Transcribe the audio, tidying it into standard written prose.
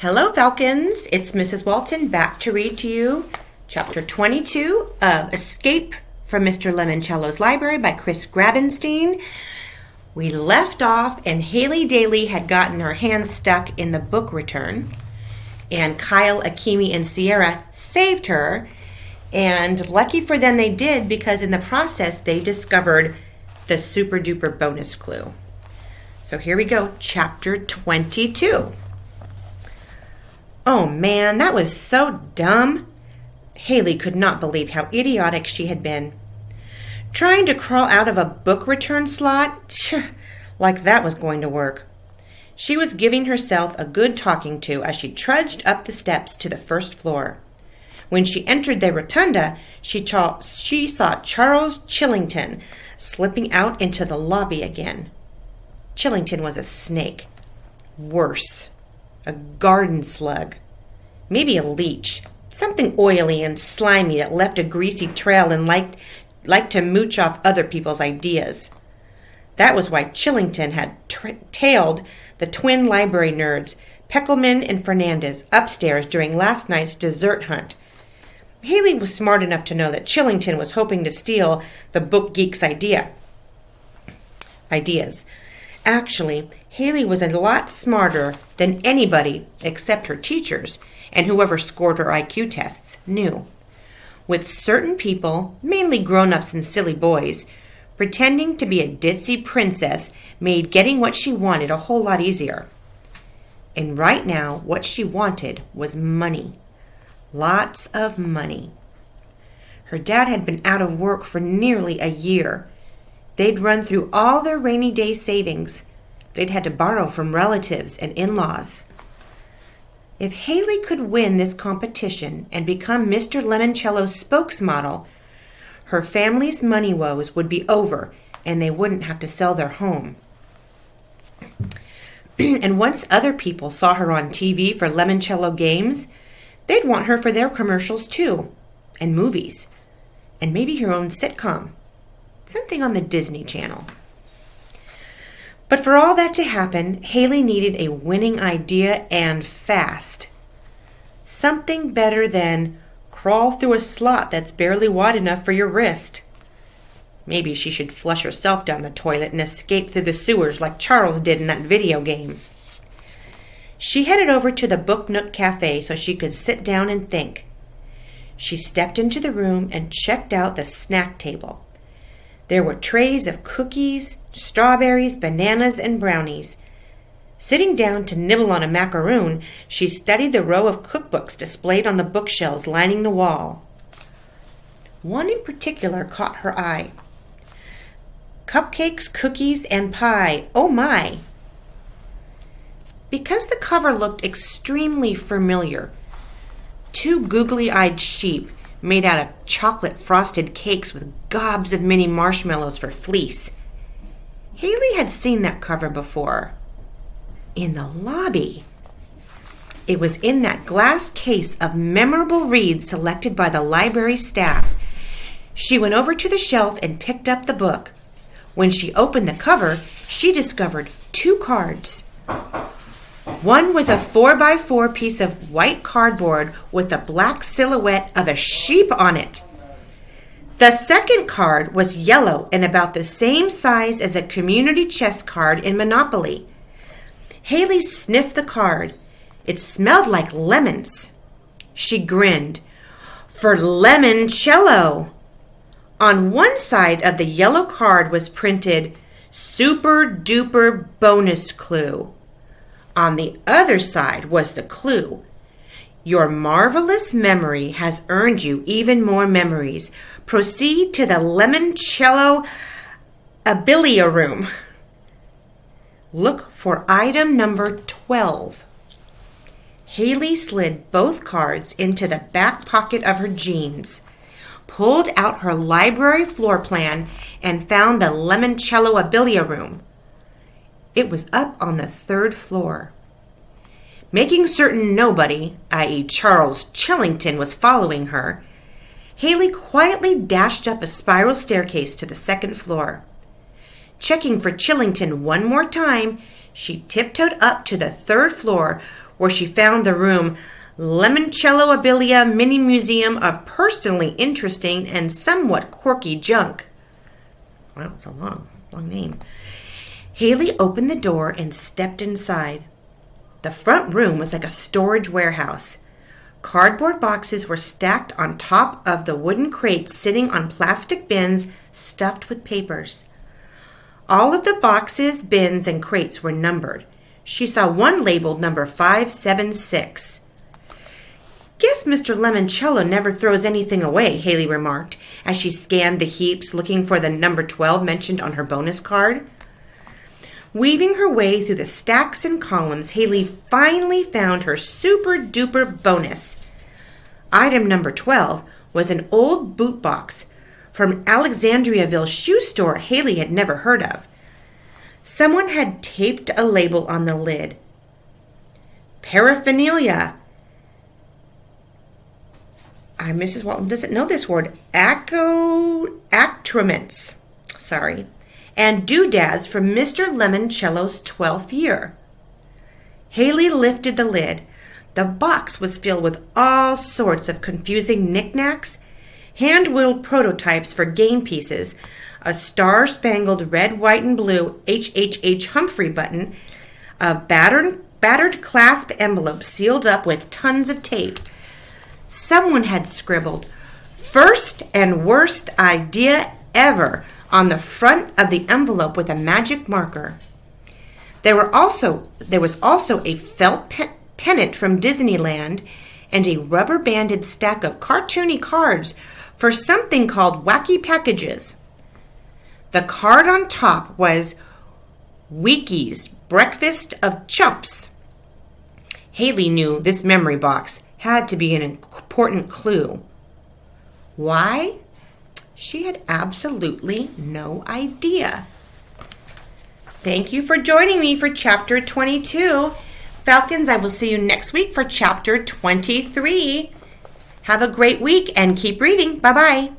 Hello, Falcons. It's Mrs. Walton back to read to you Chapter 22 of Escape from Mr. Lemoncello's Library by Chris Grabenstein. We left off and Haley Daly had gotten her hands stuck in the book return. And Kyle, Akimi, and Sierra saved her. And lucky for them they did, because in the process they discovered the super duper bonus clue. So here we go, Chapter 22. Oh man, that was so dumb. Haley could not believe how idiotic she had been. Trying to crawl out of a book return slot? Like that was going to work. She was giving herself a good talking to as she trudged up the steps to the first floor. When she entered the rotunda, she saw Charles Chillington slipping out into the lobby again. Chillington was a snake. Worse. A garden slug. Maybe a leech. Something oily and slimy that left a greasy trail and liked to mooch off other people's ideas. That was why Chillington had tailed the twin library nerds, Peckelman and Fernandez, upstairs during last night's dessert hunt. Haley was smart enough to know that Chillington was hoping to steal the book geek's ideas. Actually, Haley was a lot smarter than anybody except her teachers and whoever scored her IQ tests knew. With certain people, mainly grown-ups and silly boys, pretending to be a ditzy princess made getting what she wanted a whole lot easier. And right now, what she wanted was money. Lots of money. Her dad had been out of work for nearly a year. They'd run through all their rainy day savings. They'd had to borrow from relatives and in-laws. If Haley could win this competition and become Mr. Lemoncello's spokesmodel, her family's money woes would be over and they wouldn't have to sell their home. And once other people saw her on TV for Lemoncello games, they'd want her for their commercials too, and movies, and maybe her own sitcom. Something on the Disney Channel. But for all that to happen, Haley needed a winning idea and fast. Something better than crawl through a slot that's barely wide enough for your wrist. Maybe she should flush herself down the toilet and escape through the sewers like Charles did in that video game. She headed over to the Book Nook Cafe so she could sit down and think. She stepped into the room and checked out the snack table. There were trays of cookies, strawberries, bananas, and brownies. Sitting down to nibble on a macaroon, she studied the row of cookbooks displayed on the bookshelves lining the wall. One in particular caught her eye. Cupcakes, Cookies, and Pie. Oh my! Because the cover looked extremely familiar, two googly-eyed sheep made out of chocolate-frosted cakes with gobs of mini marshmallows for fleece. Haley had seen that cover before. In the lobby. It was in that glass case of memorable reads selected by the library staff. She went over to the shelf and picked up the book. When she opened the cover, she discovered two cards. One was a 4x4 piece of white cardboard with a black silhouette of a sheep on it. The second card was yellow and about the same size as a community chess card in Monopoly. Haley sniffed the card. It smelled like lemons. She grinned. For Lemoncello! On one side of the yellow card was printed, Super Duper Bonus Clue. On the other side was the clue. Your marvelous memory has earned you even more memories. Proceed to the Lemoncello Abilia Room. Look for item number 12. Haley slid both cards into the back pocket of her jeans, pulled out her library floor plan, and found the Lemoncello Abilia Room. It was up on the 3rd floor. Making certain nobody, i.e. Charles Chillington, was following her, Haley quietly dashed up a spiral staircase to the 2nd floor. Checking for Chillington one more time, She tiptoed up to the 3rd floor, where she found the room Lemoncello Abilia Mini Museum of Personally Interesting and Somewhat Quirky Junk. Wow, it's a long name. Haley opened the door and stepped inside. The front room was like a storage warehouse. Cardboard boxes were stacked on top of the wooden crates sitting on plastic bins stuffed with papers. All of the boxes, bins, and crates were numbered. She saw one labeled number 576. "Guess Mr. Lemoncello never throws anything away," Haley remarked as she scanned the heaps looking for the number 12 mentioned on her bonus card. Weaving her way through the stacks and columns, Haley finally found her super-duper bonus. Item number 12 was an old boot box from Alexandriaville shoe store Haley had never heard of. Someone had taped a label on the lid. Paraphernalia. Mrs. Walton doesn't know this word. Accoutrements. And doodads from Mr. Lemoncello's 12th year. Haley lifted the lid. The box was filled with all sorts of confusing knickknacks, hand-whittled prototypes for game pieces, a star-spangled red, white, and blue HHH Humphrey button, a battered clasp envelope sealed up with tons of tape. Someone had scribbled, "First and worst idea ever," on the front of the envelope with a magic marker. There was also a felt pennant from Disneyland and a rubber-banded stack of cartoony cards for something called Wacky Packages. The card on top was Wiki's Breakfast of Chumps. Haley knew this memory box had to be an important clue. Why? She had absolutely no idea. Thank you for joining me for Chapter 22. Falcons, I will see you next week for Chapter 23. Have a great week and keep reading. Bye-bye.